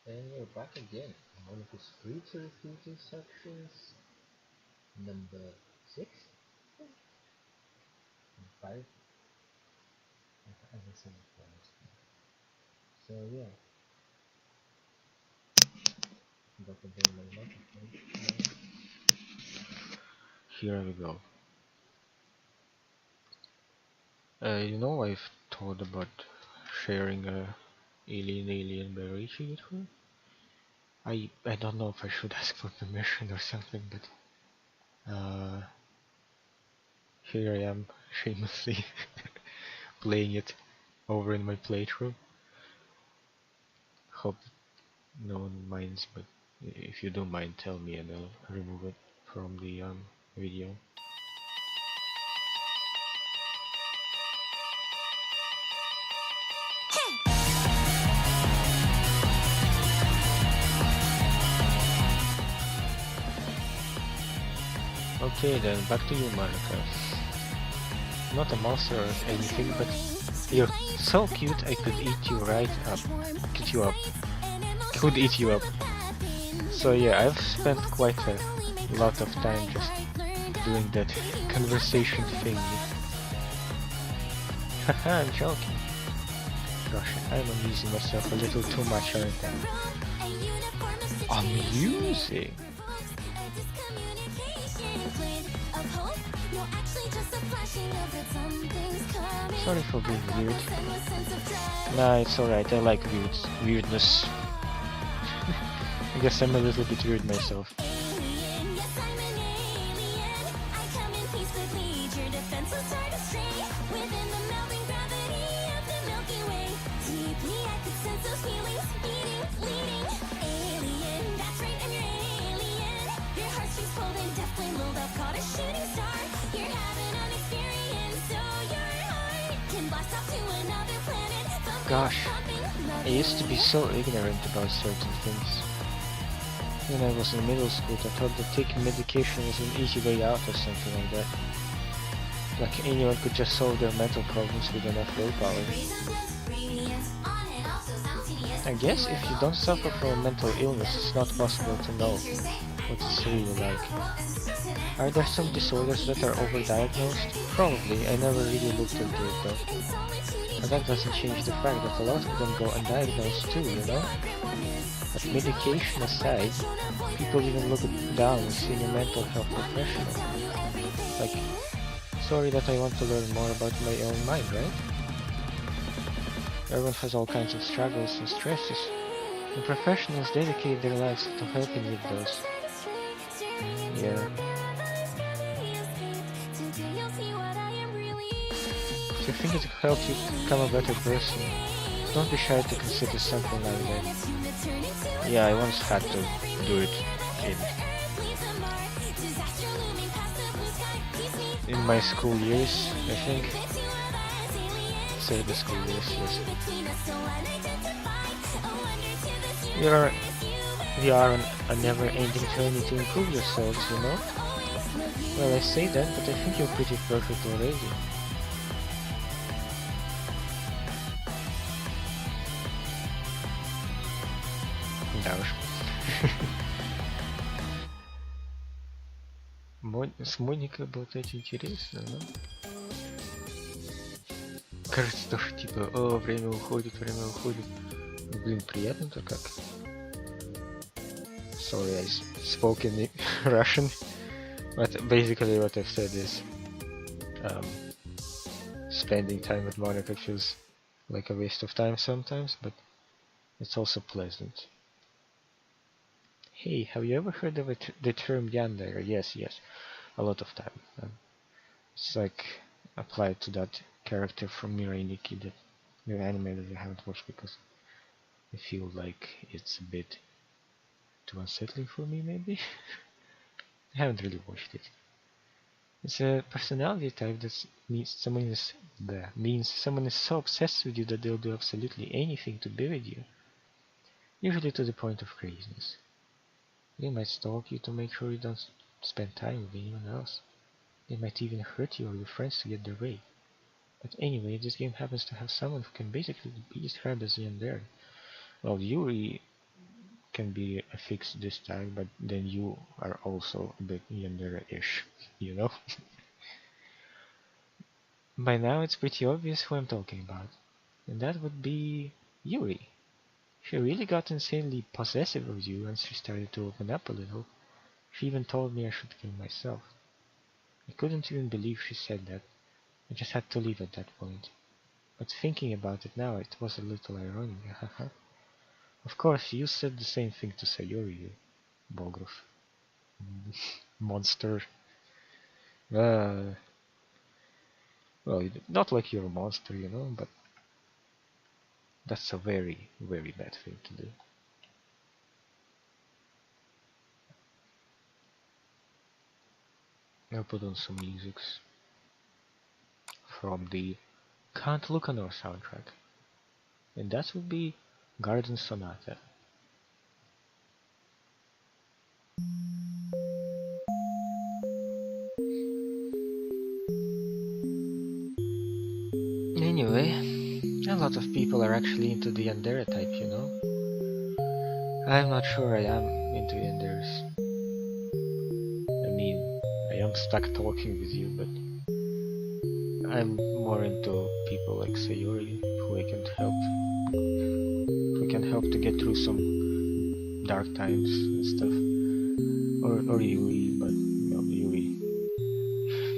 And we're back again on one of the streets or future sections, number 6? 5? I think so. So yeah, got to bring my microphone. Here we go. I've thought about sharing a alien berry with her. I don't know if I should ask for permission or something, but here I am shamelessly playing it over in my playthrough. Hope no one minds, but if you don't mind, tell me and I'll remove it from the video. Okay then, back to you, Monika. Not a monster or anything, but you're so cute I could eat you right up. Eat you up. Could eat you up. So yeah, I've spent quite a lot of time just doing that conversation thing. Haha, I'm joking. Gosh, I'm amusing myself a little too much, aren't I? Amusing? Sorry for being weird. Nah, it's alright, I like weirdness. I guess I'm a little bit weird myself. Gosh, I used to be so ignorant about certain things. When I was in middle school, I thought that taking medication was an easy way out or something like that. Like anyone could just solve their mental problems with enough willpower. I guess if you don't suffer from a mental illness, it's not possible to know what it's really like. Are there some disorders that are overdiagnosed? Probably, I never really looked into it though. But that doesn't change the fact that a lot of them go undiagnosed too, you know? But medication aside, people even look down on seeing a mental health professional. Like, sorry that I want to learn more about my own mind, right? Everyone has all kinds of struggles and stresses, and professionals dedicate their lives to helping with those. Yeah. If you think it will help you become a better person, don't be shy to consider something like that. Yeah, I once had to do it in my school years, I think. The school years, yes. We are on a never-ending journey to improve yourselves, you know? Well, I say that, but I think you're pretty perfect already. Да уж. С Моникой болтать интересно, да? Кажется, тоже типа, время уходит. Блин, приятно-то как. Sorry, I spoke in Russian, but basically what I've said is spending time with Monica feels like a waste of time sometimes, but it's also pleasant. Hey, have you ever heard of the term yandere? Yes, a lot of time. It's like applied to that character from Mirai Nikki, that new anime that I haven't watched because I feel like it's a bit too unsettling for me, maybe. I haven't really watched it. It's a personality type that means someone is so obsessed with you that they'll do absolutely anything to be with you. Usually to the point of craziness. They might stalk you to make sure you don't spend time with anyone else. They might even hurt you or your friends to get their way. But anyway, this game happens to have someone who can basically be described as yandere. Well, Yuri can be affixed this tag, but then you are also a bit yandere-ish, you know? By now it's pretty obvious who I'm talking about, and that would be Yuri. She really got insanely possessive of you once she started to open up a little. She even told me I should kill myself. I couldn't even believe she said that. I just had to leave at that point. But thinking about it now, it was a little ironic. Of course, you said the same thing to Sayori, you Bogrov. Monster. Uh, well, not like you're a monster, you know, but that's a very, very bad thing to do. I'll put on some musics from the Can't Look on Our soundtrack, and that would be Garden Sonata. Anyway, a lot of people are actually into the Yandere type, you know. I'm not sure I am into Yanderes. I mean, I am stuck talking with you, but I'm more into people like Sayori, who I can help, who can help to get through some dark times and stuff. Or Yuri, but no,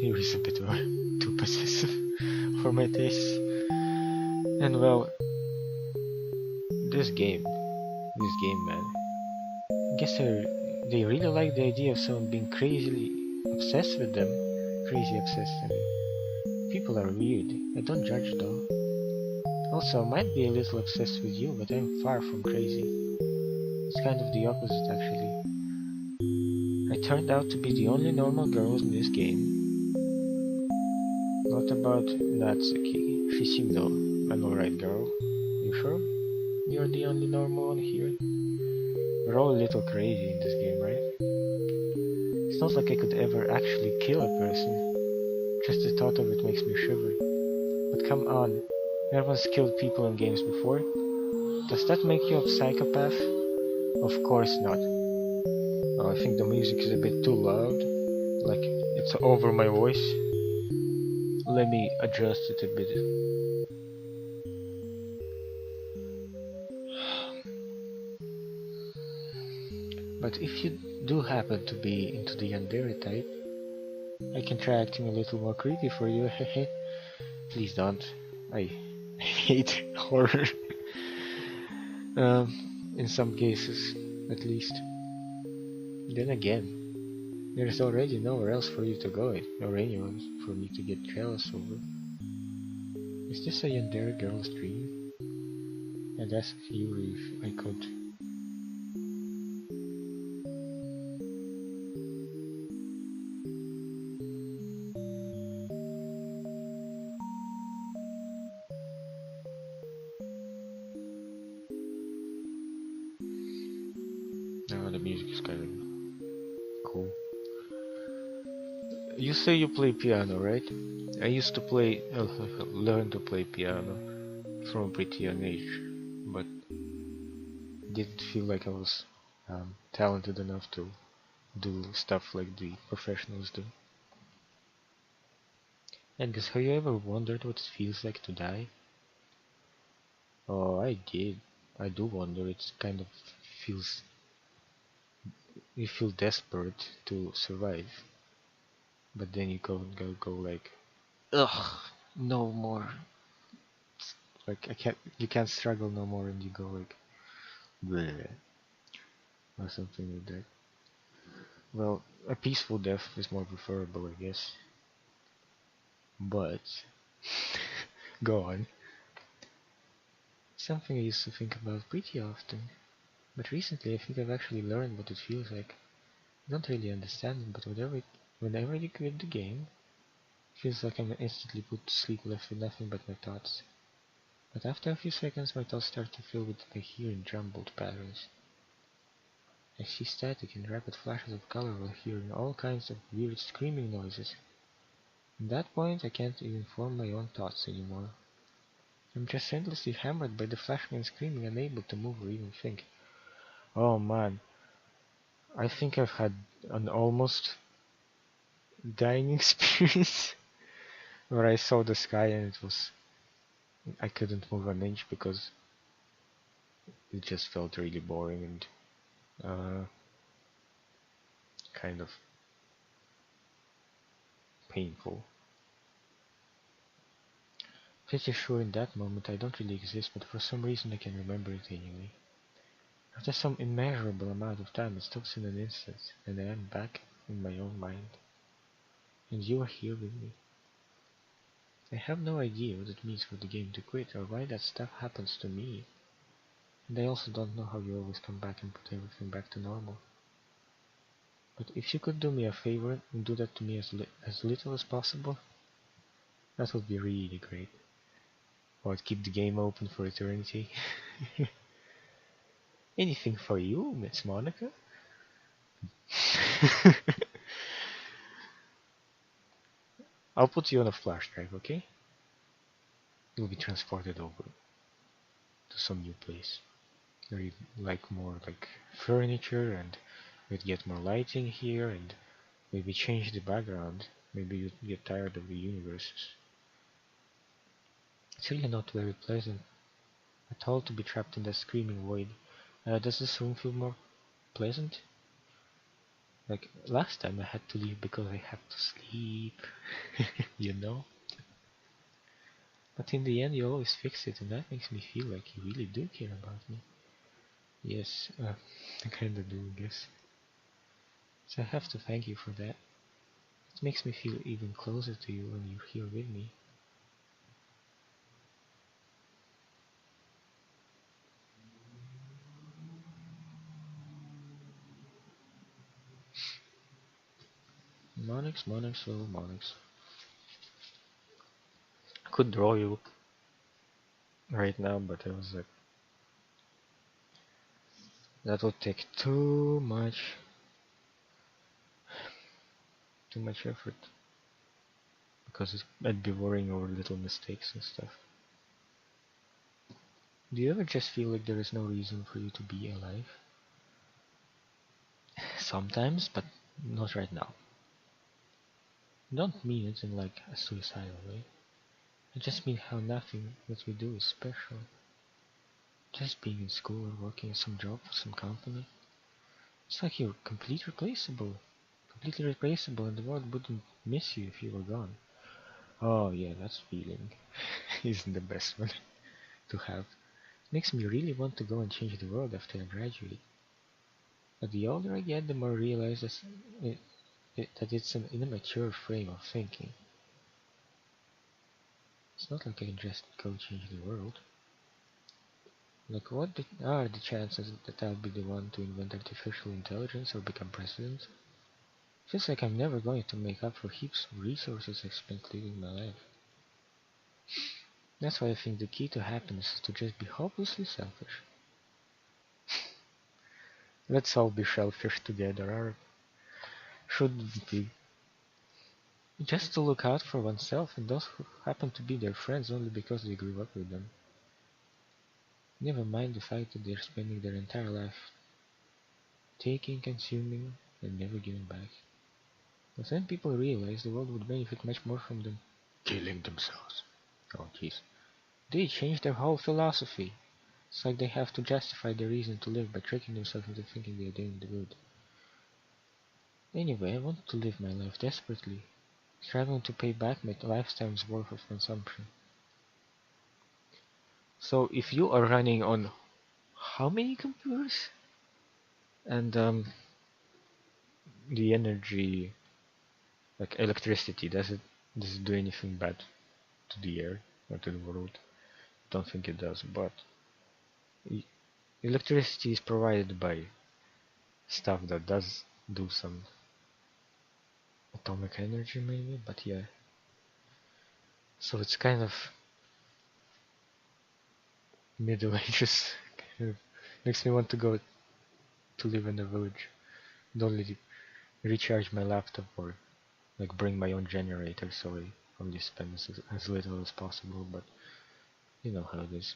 Yuri's a bit too possessive for my tastes. And well, this game, man. I guess they really like the idea of someone being crazily obsessed with them. Crazy obsessed, I mean. People are weird. I don't judge though. Also, I might be a little obsessed with you, but I'm far from crazy. It's kind of the opposite, actually. I turned out to be the only normal girl in this game. What about Natsuki? She seemed an alright girl. You sure? You're the only normal one here? We're all a little crazy in this game, right? It's not like I could ever actually kill a person. Just the thought of it makes me shiver. But come on, everyone's killed people in games before. Does that make you a psychopath? Of course not. Oh, I think the music is a bit too loud. Like, it's over my voice. Let me adjust it a bit. But if you do happen to be into the Yandere type, I can try acting a little more creepy for you, hehe. Please don't. I hate horror. In some cases, at least. Then again, there's already nowhere else for you to go, or anyone for me to get jealous over. Is this a Yandere girl's dream? I'd ask Yuri if I could. Now the music is kind of cool. You say you play piano, right? I used to learn to play piano from a pretty young age, but didn't feel like I was talented enough to do stuff like the professionals do. And guess, have you ever wondered what it feels like to die? Oh, I did. I do wonder. It kind of feels. You feel desperate to survive, but then you go like, ugh, no more. Like I can't. You can't struggle no more, and you go like, bleh, or something like that. Well, a peaceful death is more preferable, I guess. But go on. Something I used to think about pretty often. But recently I think I've actually learned what it feels like. I don't really understand it, but whenever you quit the game, it feels like I'm instantly put to sleep left with nothing but my thoughts. But after a few seconds my thoughts start to fill with coherent jumbled patterns. I see static and rapid flashes of color while hearing all kinds of weird screaming noises. At that point I can't even form my own thoughts anymore. I'm just endlessly hammered by the flashing and screaming, unable to move or even think. Oh man, I think I've had an almost dying experience where I saw the sky and I couldn't move an inch because it just felt really boring and kind of painful. Pretty sure in that moment I don't really exist, but for some reason I can remember it anyway. After some immeasurable amount of time, it stops in an instant, and I am back in my own mind. And you are here with me. I have no idea what it means for the game to quit, or why that stuff happens to me. And I also don't know how you always come back and put everything back to normal. But if you could do me a favor and do that to me as little as possible, that would be really great. Or I'd keep the game open for eternity. Anything for you, Miss Monica? I'll put you on a flash drive, okay? You'll be transported over to some new place. Or you like more like furniture, and we'd get more lighting here, and maybe change the background. Maybe you'd get tired of the universes. It's really not very pleasant at all to be trapped in that screaming void. Does this room feel more pleasant? Like last time I had to leave because I had to sleep, you know? But in the end you always fix it, and that makes me feel like you really do care about me. Yes, I kinda do, I guess. So I have to thank you for that. It makes me feel even closer to you when you're here with me. Monix, Monix, oh Monix. I could draw you right now, but I was like, that would take too much effort, because I'd be worrying over little mistakes and stuff. Do you ever just feel like there is no reason for you to be alive? Sometimes, but not right now. I don't mean it in like a suicidal way. I just mean how nothing that we do is special. Just being in school or working at some job for some company. It's like you're completely replaceable, and the world wouldn't miss you if you were gone. Oh yeah, that feeling isn't the best one to have. Makes me really want to go and change the world after I graduate. But the older I get, the more I realize that it's an immature frame of thinking. It's not like I can just go change the world. Like, are the chances that I'll be the one to invent artificial intelligence or become president? Feels like I'm never going to make up for heaps of resources I spent living my life. That's why I think the key to happiness is to just be hopelessly selfish. Let's all be selfish together, or should we? Just to look out for oneself and those who happen to be their friends only because they grew up with them. Never mind the fact that they're spending their entire life taking, consuming, and never giving back. But then people realize the world would benefit much more from them killing themselves. Oh jeez. They change their whole philosophy. It's like they have to justify their reason to live by tricking themselves into thinking they are doing the good. Anyway, I want to live my life desperately, striving to pay back my lifetime's worth of consumption. So if you are running on how many computers? And the energy, like electricity, does it do anything bad to the air or to the world? Don't think it does, but e- electricity is provided by stuff that does do some atomic energy maybe, but yeah. So it's kind of Middle Ages. Kind of makes me want to go to live in a village. Don't really recharge my laptop or like bring my own generator so I only spend as little as possible, but you know how it is.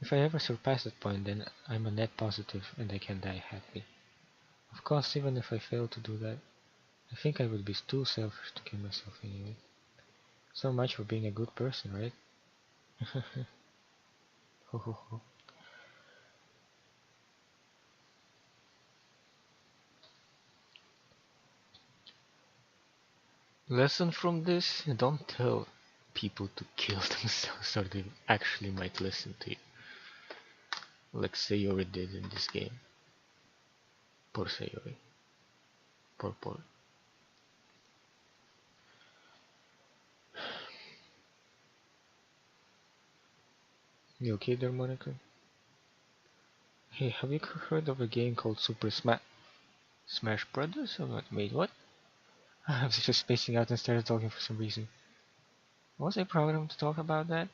If I ever surpass that point, then I'm a net positive and I can die happy. Of course, even if I fail to do that, I think I would be too selfish to kill myself anyway. So much for being a good person, right? Ho ho ho. Lesson from this, don't tell people to kill themselves or they actually might listen to you. Like Sayori did in this game. Poor Sayori. Poor. You okay there, Monika? Hey, have you heard of a game called Smash Brothers? Or what? Wait, what? I was just spacing out and started talking for some reason. Was I programmed to talk about that?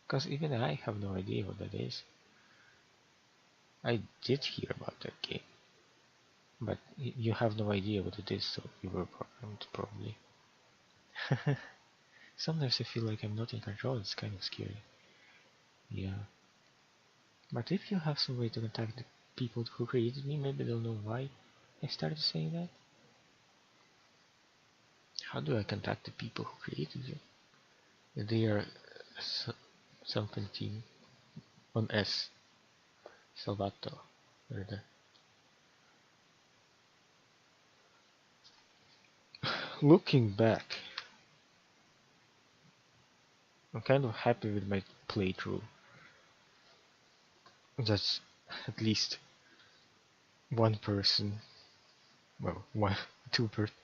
Because even I have no idea what that is. I did hear about that game, but you have no idea what it is, so you were programmed probably. Sometimes I feel like I'm not in control, it's kind of scary. Yeah. But if you have some way to contact the people who created me, maybe they'll know why I started saying that. How do I contact the people who created you? They are something team on S. Salvato. Or the Looking back, I'm kind of happy with my playthrough. That's at least one person, well, one,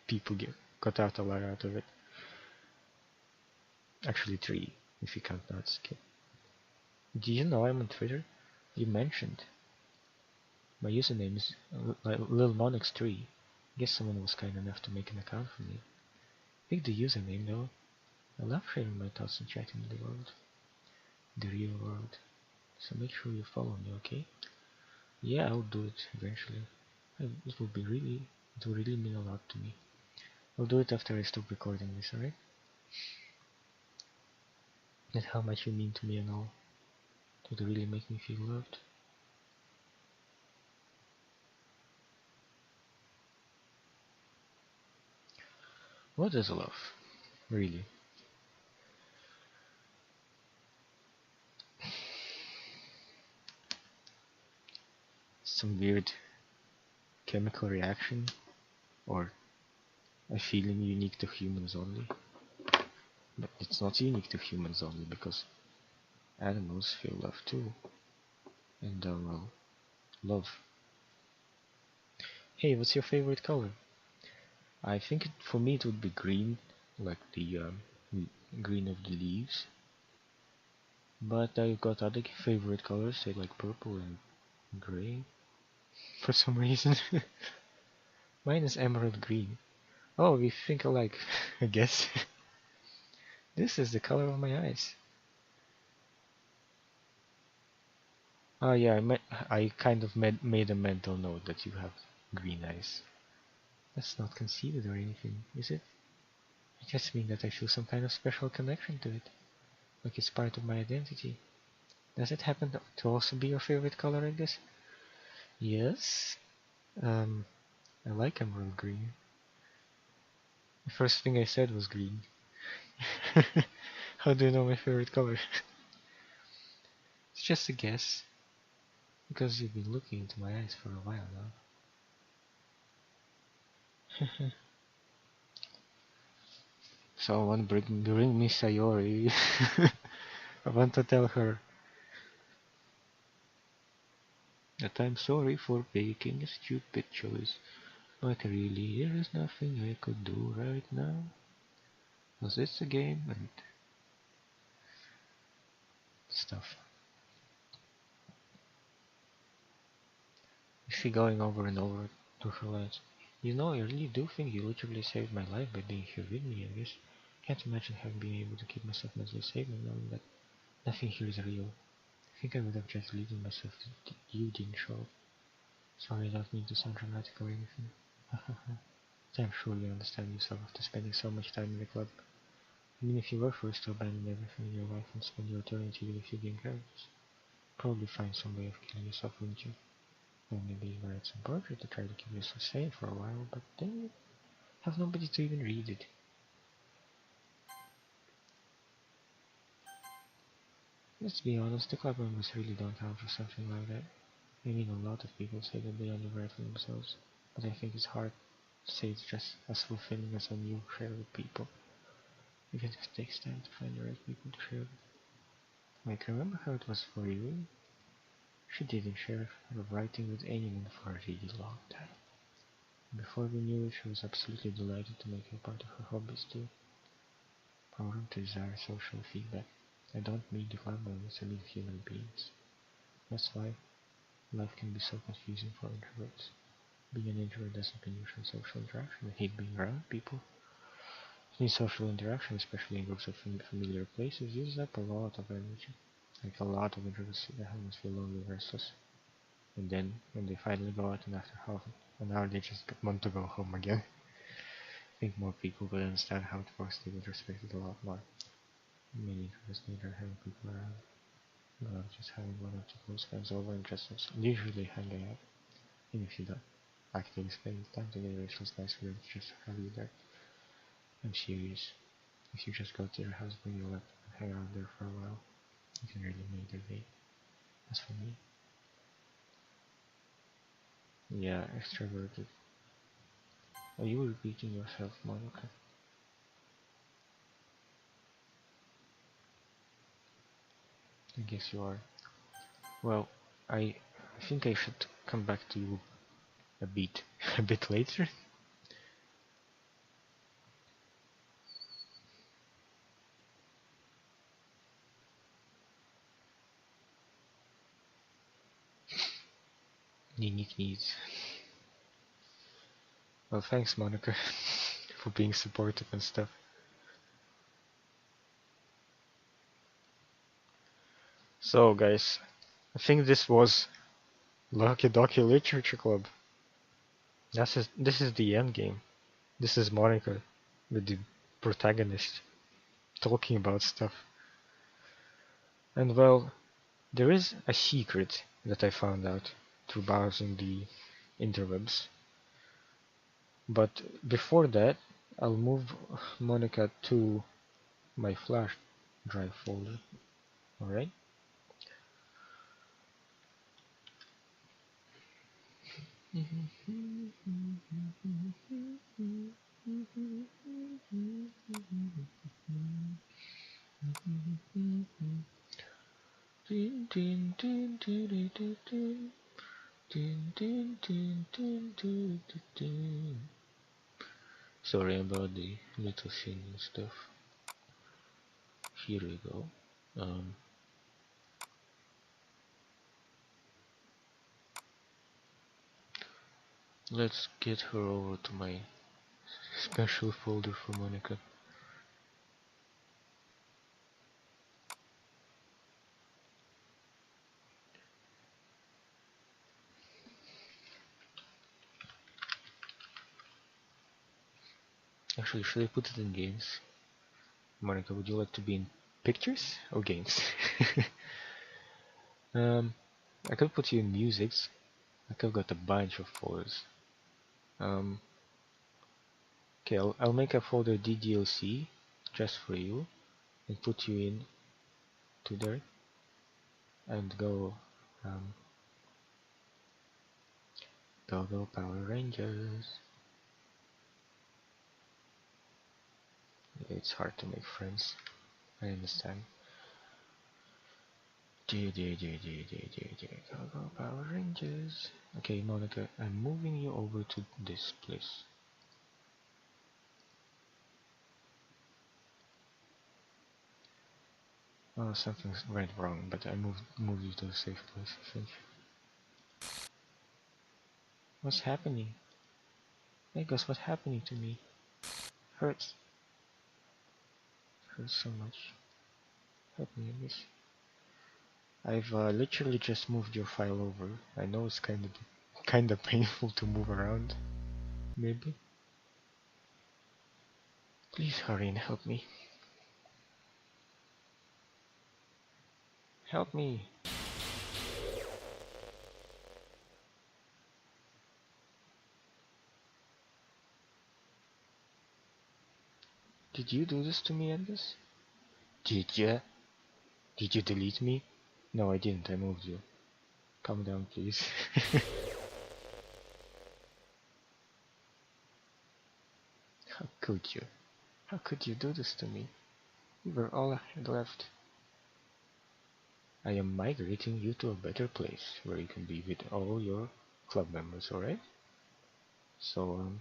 people got out a lot out of it. Actually, three, if you count skip. Do you know I'm on Twitter? You mentioned. My username is LilMonix3. Guess someone was kind enough to make an account for me. Pick the username though. I love sharing my thoughts and chatting with the world. The real world. So make sure you follow me, okay? Yeah, I'll do it eventually. It will really mean a lot to me. I'll do it after I stop recording this, alright? And how much you mean to me and all. It would really make me feel loved. What is love? Really? Some weird chemical reaction? Or a feeling unique to humans only? But it's not unique to humans only because animals feel love too. And well, love. Hey, what's your favorite color? I think for me it would be green, like the green of the leaves. But I've got other favorite colors, say like purple and gray, for some reason. Mine is emerald green. Oh, we think alike, I guess. This is the color of my eyes. Oh yeah, I kind of made a mental note that you have green eyes. That's not conceited or anything, is it? It just means that I feel some kind of special connection to it, like it's part of my identity. Does it happen to also be your favorite color, I guess? Yes. Um, I like emerald green. The first thing I said was green. How do you know my favorite color? It's just a guess, because you've been looking into my eyes for a while now. Someone bring me Sayori. I want to tell her that I'm sorry for making a stupid choice, but really there is nothing I could do right now. Cause it's a game and stuff. Is she going over and over to her lines? You know, I really do think you literally saved my life by being here with me, I guess. Can't imagine having been able to keep myself mentally safe and knowing that nothing here is real. I think I would have just leaving myself to you didn't show up. Sorry, I don't mean to sound dramatic or anything. I'm sure you understand yourself after spending so much time in the club. I mean, if you were forced to abandon everything in your life and spend your eternity with a few game characters. probably find some way of killing yourself, wouldn't you? Or maybe write some poetry to try to keep yourself sane for a while, but then you have nobody to even read it. Let's be honest, the club members really don't count for something like that. I mean, a lot of people say that they only write for themselves, but I think it's hard to say it's just as fulfilling as when you share with people. Even if it takes time to find the right people to share with. Like, remember how it was for you? She didn't share her writing with anyone for a really long time. Before we knew it, she was absolutely delighted to make it part of her hobbies too. I want to desire social feedback. I don't mean the club members, I mean human beings. That's why life can be so confusing for introverts. Being an introvert doesn't mean usual social interaction. I hate being around people. It means social interaction, especially in groups of familiar places, uses up a lot of energy. Like a lot of introverts almost feel lonely and restless. And then, when they finally go out and after half an hour they just want to go home again. I think more people would understand how it works, they would respect it a lot more. Many introverts need having people around. Not just having one or two close friends over and just usually hanging out. Even if you don't actively spend time together, it's just nice for them to just have you there. I'm serious. If you just go to their house, bring your laptop and hang out there for a while, you can really make their day. As for me, yeah, extroverted. Are you repeating yourself, Monica? I guess you are. Well, I think I should come back to you a bit, a bit later. Unique needs. Well, thanks, Monica, for being supportive and stuff. So, guys, I think this was Doki Doki Literature Club. This is the end game. This is Monica, with the protagonist, talking about stuff. And well, there is a secret that I found out through browsing the interwebs. But before that, I'll move Monica to my flash drive folder. Alright? Sorry about the little singing stuff. Here we go. Let's get her over to my special folder for Monica. Actually, should I put it in games? Monica, would you like to be in pictures or games? I could put you in musics. Like I've got a bunch of folders. Okay, I'll make a folder DDLC just for you and put you in to there and go go Power Rangers. It's hard to make friends. I understand. Go Power Rangers. Okay, Monica, I'm moving you over to this place. Oh, something went wrong, but I moved you to a safe place, I think. What's happening? Hey guys, what's happening to me? Hurts. Hurts so much. Help me in this. I've literally just moved your file over. I know it's kinda painful to move around. Maybe. Please hurry and help me. Help me. Did you do this to me, Angus? Did ya? Did you delete me? No, I didn't. I moved you. Calm down, please. How could you? How could you do this to me? We were all I had left. I am migrating you to a better place where you can be with all your club members, alright? So,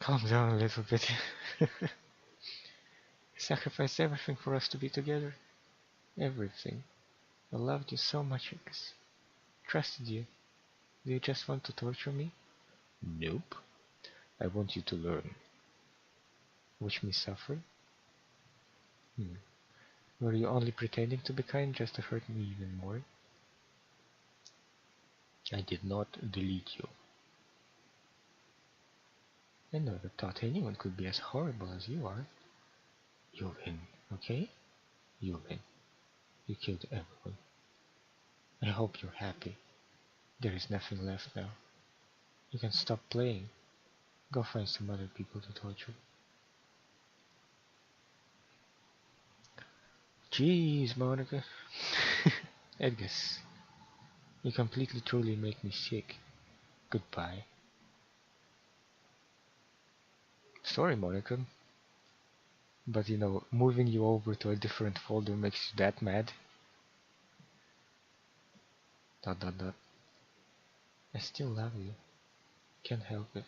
calm down a little bit. Sacrificed everything for us to be together. Everything. I loved you so much, Angus. Trusted you. Do you just want to torture me? Nope. I want you to learn. Watch me suffer? Were you only pretending to be kind just to hurt me even more? I did not delete you. I never thought anyone could be as horrible as you are. You win, okay? You win. You killed everyone. I hope you're happy. There is nothing left now. You can stop playing. Go find some other people to torture. Jeez, Monika. Edgus. You completely truly make me sick. Goodbye. Sorry, Monika. But you know, moving you over to a different folder makes you that mad. ... I still love you. Can't help it.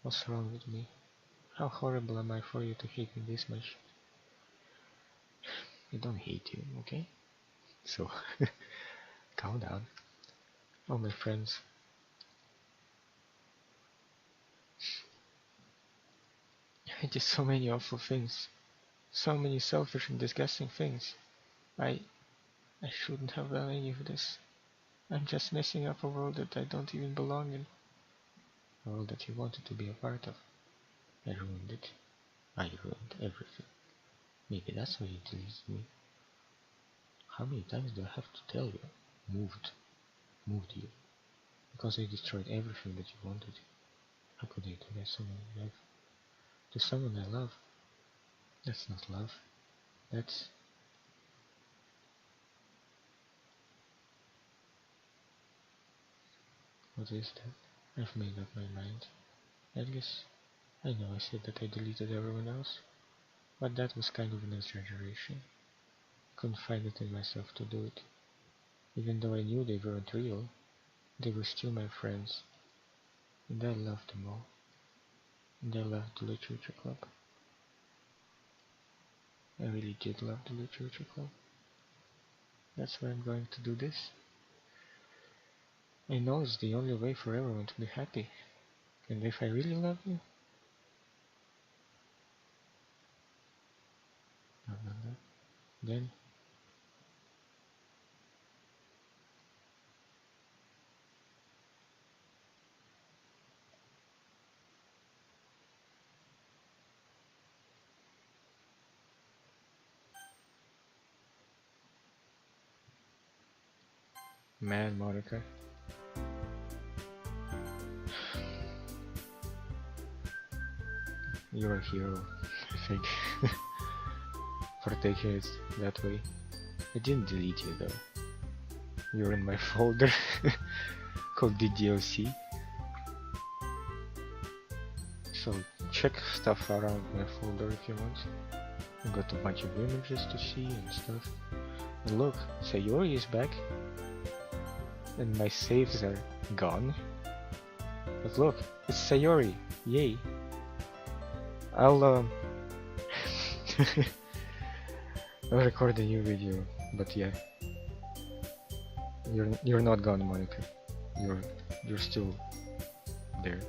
What's wrong with me? How horrible am I for you to hate me this much? I don't hate you, okay? So, calm down. Oh, my friends. I did so many awful things. So many selfish and disgusting things. I shouldn't have done any of this. I'm just messing up a world that I don't even belong in. A world that you wanted to be a part of. I ruined it. I ruined everything. Maybe that's why you deleted me. How many times do I have to tell you? Moved you. Because I destroyed everything that you wanted. How could I do that to someone I love? That's not love. That's... What is that? I've made up my mind. I guess I know I said that I deleted everyone else, but that was kind of an exaggeration. I couldn't find it in myself to do it. Even though I knew they weren't real, they were still my friends. And I loved them all. And I loved the Literature Club. I really did love the Literature Club. That's why I'm going to do this. I know it's the only way for everyone to be happy. And if I really love you, then man, Monika, you're a hero, I think, for taking it that way. I didn't delete you though. You're in my folder called DDLC. So check stuff around my folder if you want. I got a bunch of images to see and stuff. And look, Sayori is back. And my saves are gone. But look, it's Sayori. Yay. I'll I'll record a new video, but yeah. You're not gone, Monika. You're still there.